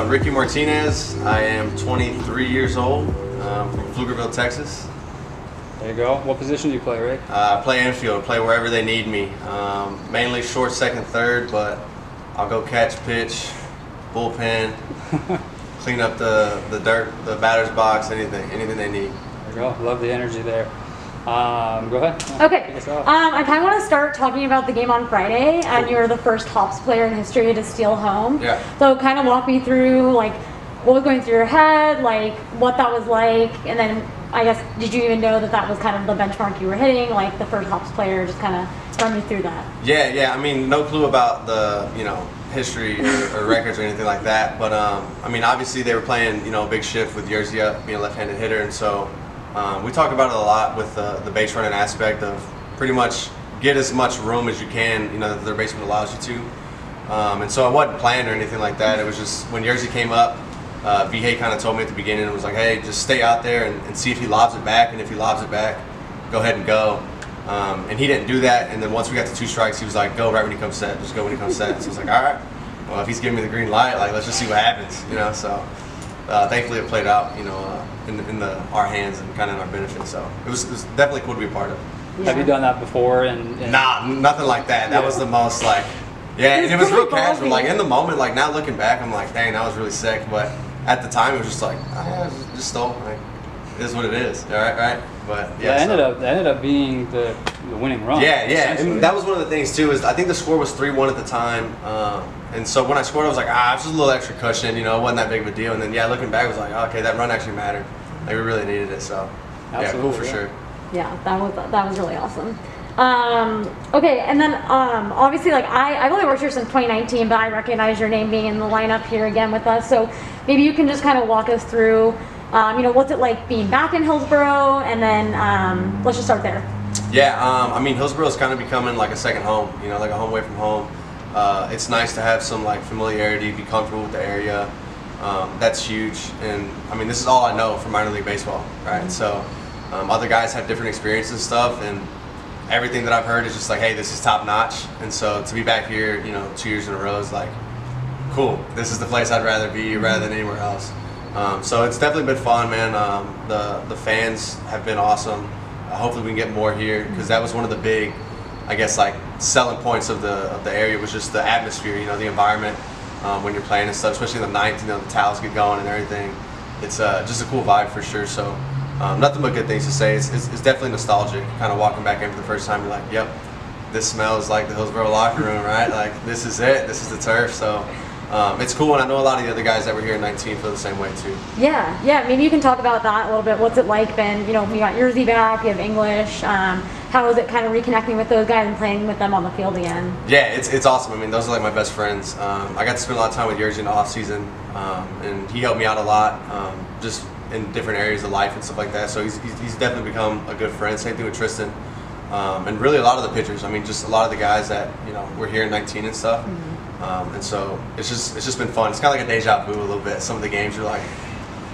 Ricky Martinez. I am 23 years old, from Pflugerville, Texas. There you go. What position do you play, Rick? I play infield, play wherever they need me. Mainly short, second, third, but I'll go catch, pitch, bullpen, clean up the dirt, the batter's box, anything they need. There you go. Love the energy there. Go ahead. Okay. I kind of want to start talking about the game on Friday, and Cool. you're the first Hops player in history to steal home. Yeah. So kind of walk me through like what was going through your head, like what that was like, and then I guess did you even know that that was kind of the benchmark you were hitting, like the first Hops player? Just kind of run me through that. Yeah. I mean, no clue about the history or records or anything like that. But I mean, obviously they were playing a big shift with Jersey up, being a left-handed hitter, and so. We talk about it a lot with the base running aspect of pretty much get as much room as you can, that their basement allows you to. And so I wasn't planned or anything like that. It was just when Jersey came up, Vihey kind of told me at the beginning, and was like, hey, just stay out there and see if he lobs it back. And if he lobs it back, go ahead and go. And he didn't do that. And then once we got to 2 strikes, he was like, go right when he comes set. Just go when he comes set. So I was like, all right, well, if he's giving me the green light, like, let's just see what happens, So thankfully it played out, in our hands and kind of in our benefit. So it was definitely cool to be a part of. Yeah. Have you done that before? Nah, nothing like that. That was the most and it was real casual. Like in the moment, like now looking back, I'm like, dang, that was really sick. But at the time, it was just like, just stole. Like, it is what it is. All right. But yeah, it ended up being the winning run. Yeah. And that was one of the things too. Is I think the score was 3-1 at the time. And so when I scored, I was like, it's just a little extra cushion, it wasn't that big of a deal. And then, looking back, I was like, okay, that run actually mattered. Like, we really needed it, so, cool for sure. Yeah, that was really awesome. Okay, and then, obviously, like, I've only worked here since 2019, but I recognize your name being in the lineup here again with us, so maybe you can just kind of walk us through, what's it like being back in Hillsboro, and then, let's just start there. Yeah, I mean, Hillsboro is kind of becoming like a second home, like a home away from home. It's nice to have some familiarity, be comfortable with the area. That's huge, and I mean this is all I know from minor league baseball, right? Mm-hmm. So other guys have different experiences and stuff, and everything that I've heard is just like, hey, this is top notch. And so to be back here, 2 years in a row is like, cool. This is the place I'd rather be rather than anywhere else. So it's definitely been fun, man. The fans have been awesome. Hopefully we can get more here because that was one of the big, I guess, like selling points of the area was just the atmosphere, the environment when you're playing and stuff, especially in the ninth, the towels get going and everything. It's just a cool vibe for sure. So nothing but good things to say. It's definitely nostalgic. Kind of walking back in for the first time, you're like, yep, this smells like the Hillsboro locker room, right? Like this is it. This is the turf. So it's cool, and I know a lot of the other guys that were here in 19 feel the same way too. Yeah. Maybe you can talk about that a little bit. What's it like been? You got Jersey back, you have English. How is it kind of reconnecting with those guys and playing with them on the field again? Yeah, it's awesome. I mean, those are like my best friends. I got to spend a lot of time with Jersey in the off season, and he helped me out a lot, just in different areas of life and stuff like that. So he's definitely become a good friend. Same thing with Tristan, and really a lot of the pitchers. I mean, just a lot of the guys that were here in 19 and stuff. Mm-hmm. And so it's just been fun. It's kind of like a deja vu a little bit. Some of the games you're like,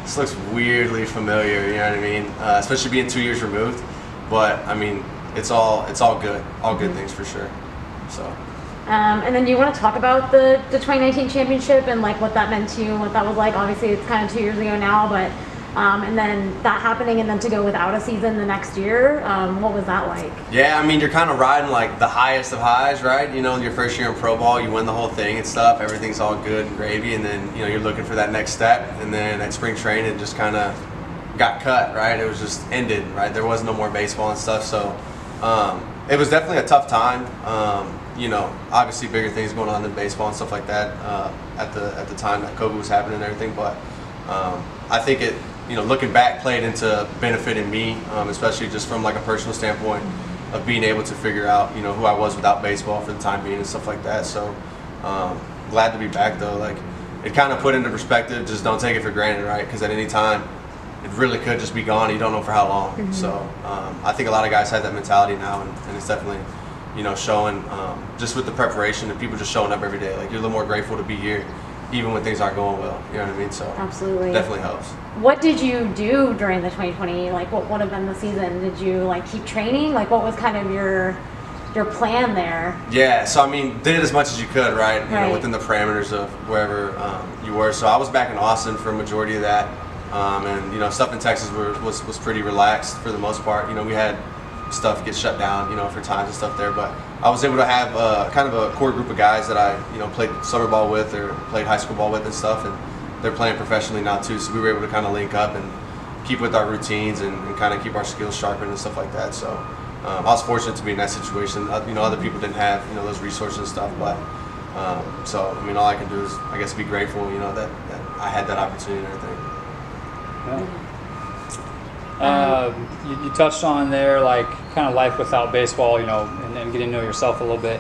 this looks weirdly familiar. You know what I mean? Especially being 2 years removed. But I mean, it's all good. All good things for sure. So. And then do you want to talk about the 2019 championship and like what that meant to you and what that was like? Obviously, it's kind of 2 years ago now, but and then that happening and then to go without a season the next year, what was that like? Yeah, I mean, you're kind of riding like the highest of highs, right? Your first year in pro ball, you win the whole thing and stuff. Everything's all good and gravy, and then you're looking for that next step, and then at spring training, it just kind of got cut, right? It was just ended, right? There was no more baseball and stuff, so it was definitely a tough time. Obviously bigger things going on than baseball and stuff like that at the time that COVID was happening and everything, but I think it, looking back, played into benefiting me, especially just from like a personal standpoint of being able to figure out, who I was without baseball for the time being and stuff like that. So glad to be back though. Like it kind of put into perspective, just don't take it for granted, right? Because at any time, it really could just be gone. You don't know for how long. Mm-hmm. So I think a lot of guys have that mentality now, and it's definitely, showing just with the preparation and people just showing up every day. Like you're a little more grateful to be here, even when things aren't going well. You know what I mean? So absolutely, definitely helps. What did you do during the 2020? Like, what would have been the season? Did you like keep training? Like, what was kind of your your plan there. Yeah, so I mean, did it as much as you could, right? You Right. know, within the parameters of wherever you were. So I was back in Austin for a majority of that, and you know, stuff in Texas was pretty relaxed for the most part. You know, we had stuff get shut down, you know, for times and stuff there, but I was able to have kind of a core group of guys that I, you know, played summer ball with or played high school ball with and stuff, and they're playing professionally now too. So we were able to kind of link up and keep with our routines and kind of keep our skills sharpened and stuff like that. So. I was fortunate to be in that situation. You know, other people didn't have, you know, those resources and stuff, but so I mean, all I can do is, I guess, be grateful, you know, that I had that opportunity and everything. Yeah. You touched on there, like, kind of life without baseball, you know, and getting to know yourself a little bit.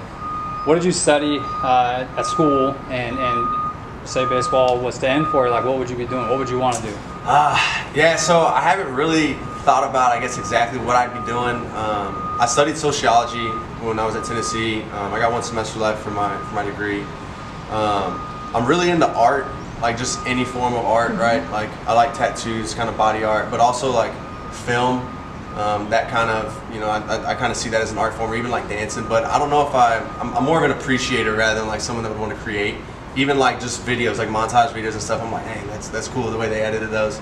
What did you study at school, and say baseball was to end for you? Like, what would you be doing? What would you want to do? Yeah, so I haven't really thought about, I guess, exactly what I'd be doing. I studied sociology when I was at Tennessee. I got one semester left for my degree. I'm really into art, like just any form of art, right? Like I like tattoos, kind of body art, but also like film. That kind of, you know, I kind of see that as an art form, or even like dancing. But I don't know if I'm more of an appreciator rather than like someone that would want to create. Even like just videos, like montage videos and stuff. I'm like, hey, that's cool the way they edited those.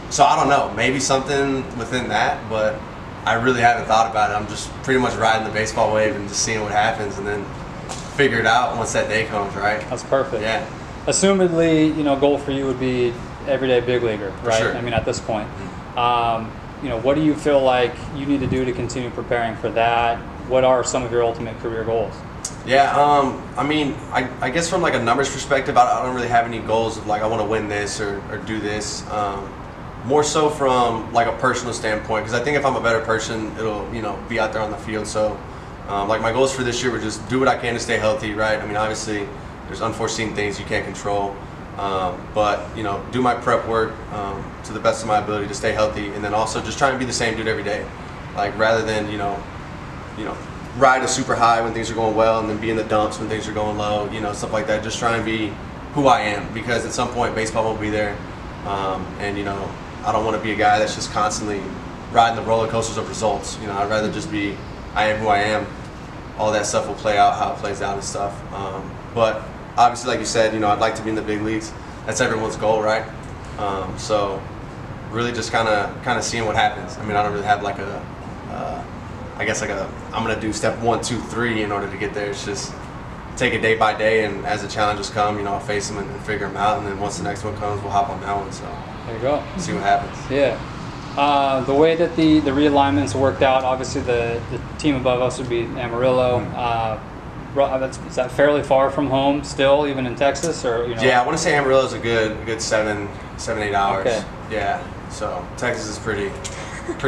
So I don't know, maybe something within that, but I really haven't thought about it. I'm just pretty much riding the baseball wave and just seeing what happens, and then figure it out once that day comes, right? That's perfect. Yeah. Assumedly, you know, goal for you would be everyday big leaguer, right? Sure. I mean, at this point, you know, what do you feel like you need to do to continue preparing for that? What are some of your ultimate career goals? Yeah, I mean, I guess from like a numbers perspective, I don't really have any goals of like I want to win this or do this. More so from like a personal standpoint, because I think if I'm a better person, it'll, you know, be out there on the field. So like my goals for this year were just do what I can to stay healthy, right? I mean, obviously there's unforeseen things you can't control, but you know, do my prep work to the best of my ability to stay healthy, and then also just try and be the same dude every day, like rather than you know ride a super high when things are going well and then be in the dumps when things are going low, you know, stuff like that. Just try and be who I am, because at some point baseball won't be there, and you know, I don't want to be a guy that's just constantly riding the roller coasters of results. You know, I'd rather just be, I am who I am. All that stuff will play out how it plays out and stuff. But obviously, like you said, you know, I'd like to be in the big leagues. That's everyone's goal, right? So really just kind of seeing what happens. I mean, I don't really have like I guess like I'm gonna do step 1, 2, 3 in order to get there. It's just take it day by day, and as the challenges come, you know, I'll face them and figure them out, and then once the next one comes, we'll hop on that one. So There you go. see what happens. Yeah. The way that the realignments worked out, obviously the team above us would be Amarillo. Is that fairly far from home still, even in Texas, or you know? Yeah, I want to say Amarillo's a good 7, 8 hours. Okay. Yeah. So Texas is pretty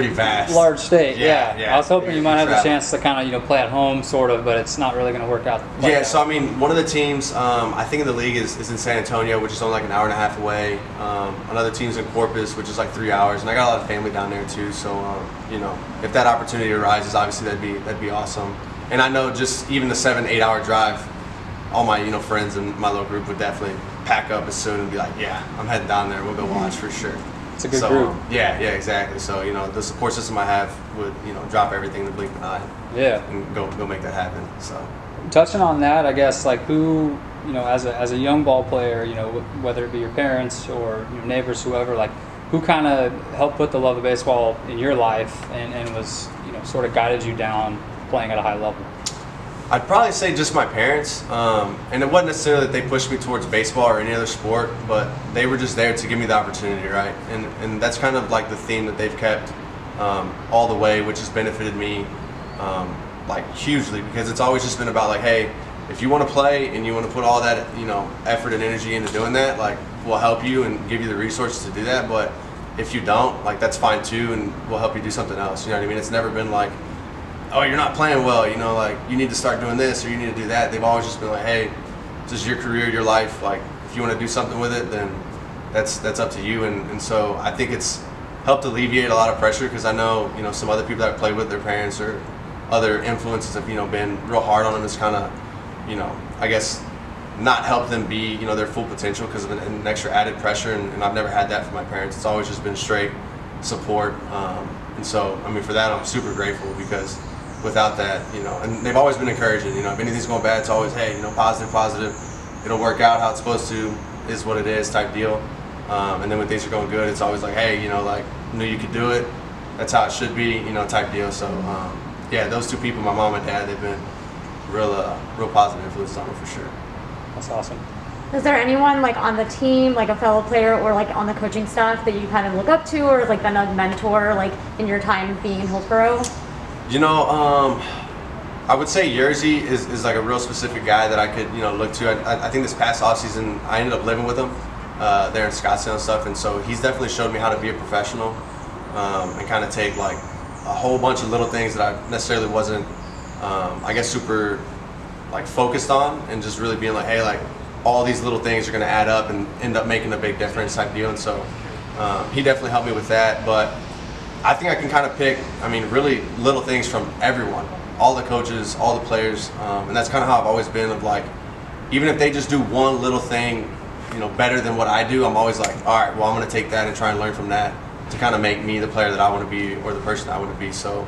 vast. Large state. Yeah. I was hoping you might have the Travel. chance to kind of play at home, sort of, but it's not really going to work out. Like Yeah, that. so I mean, one of the teams I think in the league is in San Antonio, which is only like an hour and a half away. Another team's in Corpus, which is like 3 hours, and I got a lot of family down there too. So you know, if that opportunity arises, obviously that'd be awesome. And I know just even the 7, 8 hour drive, all my friends in my little group would definitely pack up as soon and be like, yeah, I'm heading down there. We'll go watch for sure. It's a good group. Yeah, exactly. So you know, the support system I have would drop everything in the blink of an eye. Yeah. And go make that happen. So. Touching on that, I guess, like who, as a young ball player, whether it be your parents or neighbors, whoever, like who kind of helped put the love of baseball in your life and was, sort of guided you down playing at a high level? I'd probably say just my parents, and it wasn't necessarily that they pushed me towards baseball or any other sport, but they were just there to give me the opportunity, right? And that's kind of like the theme that they've kept all the way, which has benefited me like hugely, because it's always just been about like, hey, if you want to play and you want to put all that effort and energy into doing that, like we'll help you and give you the resources to do that. But if you don't, like that's fine too, and we'll help you do something else. You know what I mean? It's never been like, oh, you're not playing well, like you need to start doing this or you need to do that. They've always just been like, hey, this is your career, your life. Like if you want to do something with it, then that's up to you. And so I think it's helped alleviate a lot of pressure, because I know some other people that I've played with, their parents or other influences have been real hard on them. It's kind of I guess not help them be their full potential because of an extra added pressure. And I've never had that from my parents. It's always just been straight support. And so I mean, for that I'm super grateful, because without that, you know. And they've always been encouraging, you know. If anything's going bad, it's always, hey, you know, positive, positive. It'll work out how it's supposed to, is what it is type deal. And then when things are going good, it's always like, hey, you know, like, knew you could do it. That's how it should be, you know, type deal. So, yeah, those two people, my mom and dad, they've been real positive influences on me for sure. That's awesome. Is there anyone like on the team, like a fellow player or like on the coaching staff that you kind of look up to or like been a mentor like in your time being in Hillsboro? You know, I would say Yerzy is like a real specific guy that I could, you know, look to. I think this past offseason I ended up living with him there in Scottsdale and stuff, and so he's definitely showed me how to be a professional and kind of take like a whole bunch of little things that I necessarily wasn't, I guess, super like focused on, and just really being like, hey, like, all these little things are going to add up and end up making a big difference type deal. And so he definitely helped me with that. But I think I can kind of pick, I mean, really little things from everyone, all the coaches, all the players. And that's kind of how I've always been, of like, even if they just do one little thing, you know, better than what I do, I'm always like, all right, well, I'm going to take that and try and learn from that to kind of make me the player that I want to be, or the person I want to be. So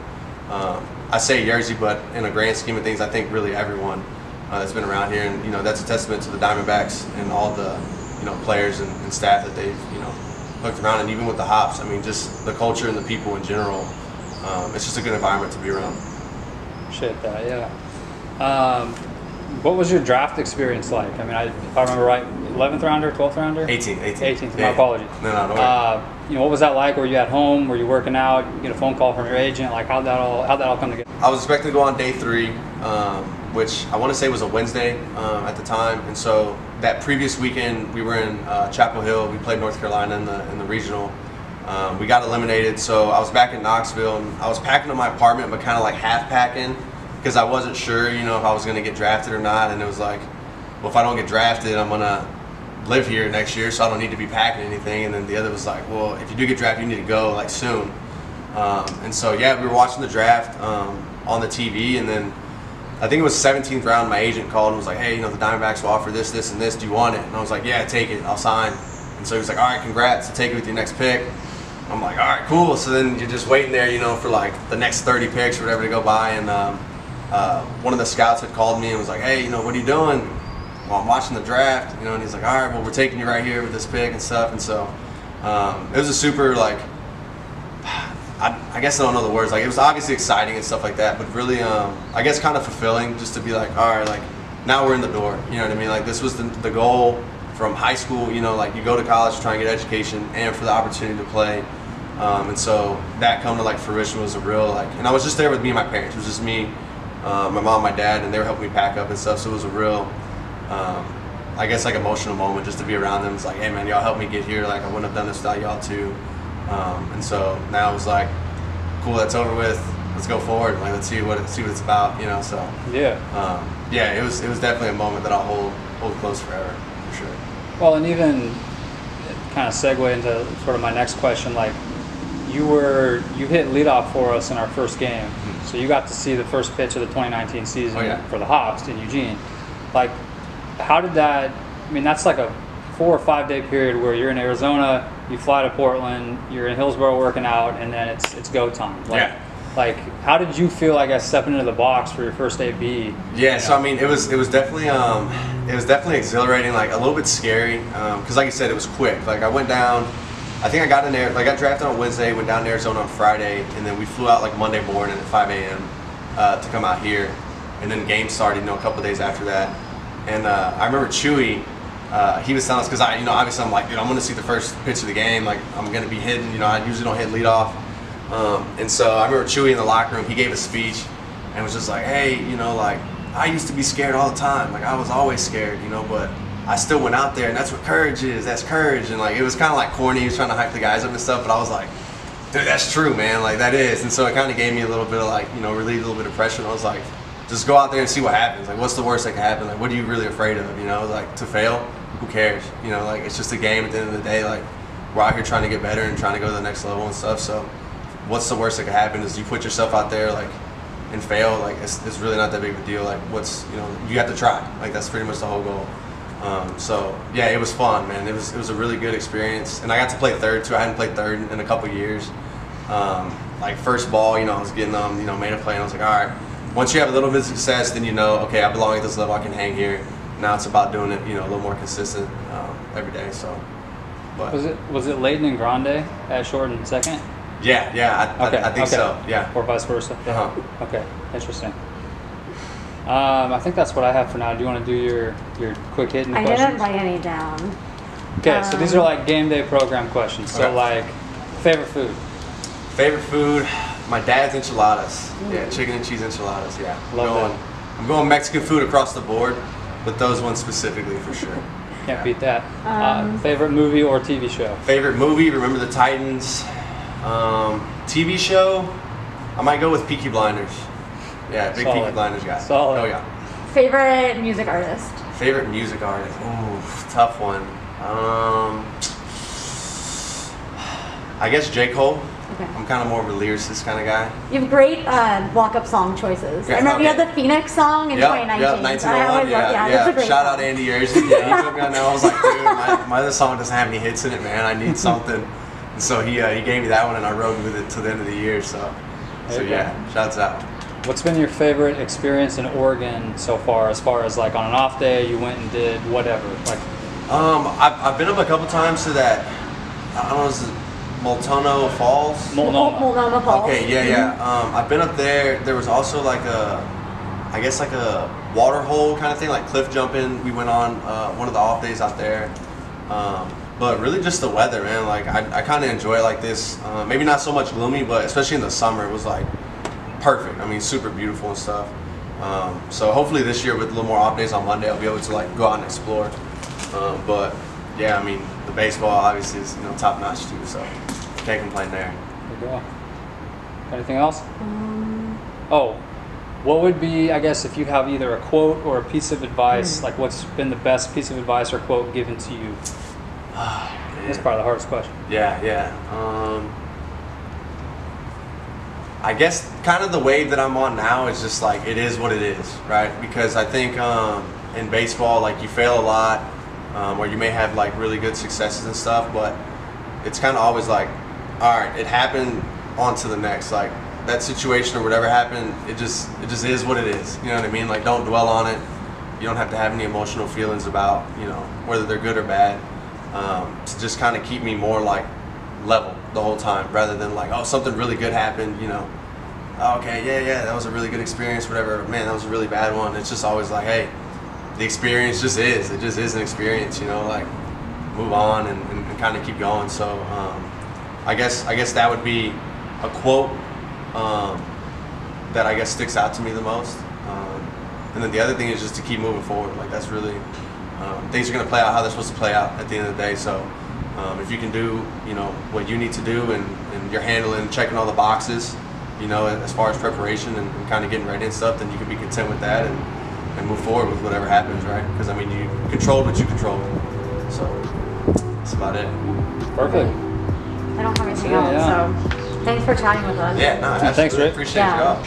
I say Yerzy, but in a grand scheme of things, I think really everyone that's been around here, and you know, that's a testament to the Diamondbacks and all the, you know, players and staff that they've, you know, hooked around, and even with the Hops, I mean, just the culture and the people in general. It's just a good environment to be around. Appreciate that, yeah. What was your draft experience like? I mean, if I remember right, 11th rounder, 12th rounder? 18th, my apologies. No, don't worry. You know, what was that like? Were you at home? Were you working out? You get a phone call from your agent? Like, how'd that all come together? I was expecting to go on day 3, which I want to say was a Wednesday at the time, and so that previous weekend we were in Chapel Hill. We played North Carolina in the regional. We got eliminated, so I was back in Knoxville, and I was packing up my apartment, but kind of like half packing, because I wasn't sure, you know, if I was going to get drafted or not. And it was like, well, if I don't get drafted, I'm going to live here next year, so I don't need to be packing anything. And then the other was like, well, if you do get drafted, you need to go like soon. And so yeah, we were watching the draft on the TV, and then I think it was 17th round, my agent called and was like, hey, you know, the Diamondbacks will offer this, this, and this. Do you want it? And I was like, yeah, take it. I'll sign. And so he was like, all right, congrats. Take it with your next pick. I'm like, all right, cool. So then you're just waiting there, you know, for like the next 30 picks or whatever to go by. And one of the scouts had called me and was like, hey, you know, what are you doing? Well, I'm watching the draft, you know, and he's like, all right, well, we're taking you right here with this pick and stuff. And so it was a super, like, I guess I don't know the words. Like, it was obviously exciting and stuff like that, but really, I guess kind of fulfilling just to be like, all right, like, now we're in the door. You know what I mean? Like, this was the goal from high school. You know, like, you go to college to try and get education and for the opportunity to play. And so that come to like fruition was a real, like, and I was just there with me and my parents. It was just me, my mom, my dad, and they were helping me pack up and stuff. So it was a real, I guess, like, emotional moment just to be around them. It's like, hey man, y'all helped me get here. Like, I wouldn't have done this without y'all too. And so now it was like, cool, that's over with. Let's go forward. Like, let's see what it's about, you know. So yeah, yeah, it was definitely a moment that I'll hold close forever, for sure. Well, and even kind of segue into sort of my next question, like, you hit leadoff for us in our first game, so you got to see the first pitch of the 2019 season for the Hops in Eugene. Like, how did that? I mean, that's like a 4 or 5 day period where you're in Arizona, you fly to Portland, you're in Hillsboro working out, and then it's go time. Like, yeah. Like, how did you feel, I guess, stepping into the box for your first AB? Yeah, so I mean, it was definitely exhilarating, like a little bit scary, because like you said, it was quick. Like, I went down, I think I got in there, like, I got drafted on Wednesday, went down to Arizona on Friday, and then we flew out like Monday morning at 5 a.m. To come out here, and then games started, you know, a couple of days after that. And I remember Chewy, he was telling us, because I, you know, obviously I'm like, dude, I'm going to see the first pitch of the game, like, I'm going to be hitting, you know, I usually don't hit leadoff. And so I remember Chewy in the locker room, he gave a speech and was just like, hey, you know, like, I used to be scared all the time. Like, I was always scared, you know, but I still went out there, and that's what courage is. That's courage. And like, it was kind of like corny. He was trying to hype the guys up and stuff, but I was like, dude, that's true, man. Like, that is. And so it kind of gave me a little bit of, like, you know, relieved a little bit of pressure. And I was like, just go out there and see what happens. Like, what's the worst that can happen? Like, what are you really afraid of? You know, like, to fail? Who cares? You know, like, it's just a game at the end of the day. Like, we're out here trying to get better and trying to go to the next level and stuff. So what's the worst that could happen is you put yourself out there, like, and fail. Like, it's really not that big of a deal. Like, what's, you know, you have to try. Like, that's pretty much the whole goal. So yeah, it was fun, man. It was a really good experience, and I got to play third too. I hadn't played third in a couple years. Like, first ball, you know, I was getting you know, made a play, and I was like, all right, once you have a little bit of success, then you know, okay, I belong at this level, I can hang here. Now it's about doing it, a little more consistent every day. So, but was it Leighton and Grande at short and second? Yeah, I think so. Yeah, or vice versa. Yeah. Okay, interesting. I think that's what I have for now. Do you want to do your quick hitting questions? I didn't write any down. Okay, so these are like game day program questions. So like, favorite food? Favorite food, my dad's enchiladas. Yeah, chicken and cheese enchiladas. Yeah, I'm going Mexican food across the board, but those ones specifically for sure. Can't beat that. Favorite movie or TV show? Favorite movie, Remember the Titans. TV show, I might go with Peaky Blinders. Yeah, big Peaky Blinders guy. Solid. Oh yeah. Favorite music artist? Favorite music artist? Ooh, tough one. I guess J. Cole. Okay. I'm kind of more of a lyricist kind of guy. You have great walk-up song choices. I remember you had the Phoenix song in 2019. Yep, 1901. Yeah. Shout out Andy Yerzy. Yeah, he put me on there. I was like, dude, my other song doesn't have any hits in it, man. I need something. And so he gave me that one, and I rode with it till the end of the year. So yeah, shouts out. What's been your favorite experience in Oregon so far? As far as like on an off day, you went and did whatever. Like, I've been up a couple times to that. I don't know, is it Multnomah Falls? Multnomah Falls. Okay, yeah. I've been up there. There was also like a water hole kind of thing, like cliff jumping. We went on one of the off days out there. But really just the weather, man. Like I kind of enjoy it like this. Maybe not so much gloomy, but especially in the summer, it was like perfect. I mean, super beautiful and stuff. So hopefully this year with a little more off days on Monday, I'll be able to like go out and explore. But yeah, I mean, the baseball obviously is top notch too. So can't complain there. There you go. Anything else? What would be, I guess, if you have either a quote or a piece of advice, like what's been the best piece of advice or quote given to you? That's probably the hardest question. Yeah. I guess kind of the wave that I'm on now is just like, it is what it is, right? Because I think in baseball, like you fail a lot, or you may have like really good successes and stuff, but it's kind of always like, all right, it happened, on to the next. Like that situation or whatever happened, it just is what it is. You know what I mean? Like don't dwell on it. You don't have to have any emotional feelings about, whether they're good or bad. To just kind of keep me more like level the whole time, rather than like, oh, something really good happened, oh, okay, yeah, that was a really good experience, whatever, man, that was a really bad one. It's just always like, hey, the experience just is, it just is an experience, like move on and kind of keep going. So I guess that would be a quote that I guess sticks out to me the most. And then the other thing is just to keep moving forward. Like that's really, things are going to play out how they're supposed to play out at the end of the day. So if you can do, what you need to do and you're handling, checking all the boxes, as far as preparation and kind of getting ready and stuff, then you can be content with that and move forward with whatever happens, right? Because, I mean, you controlled what you controlled. So that's about it. Perfect. I don't have anything else, so thanks for chatting with us. Yeah, no, absolutely. Thanks, Rick. Appreciate y'all.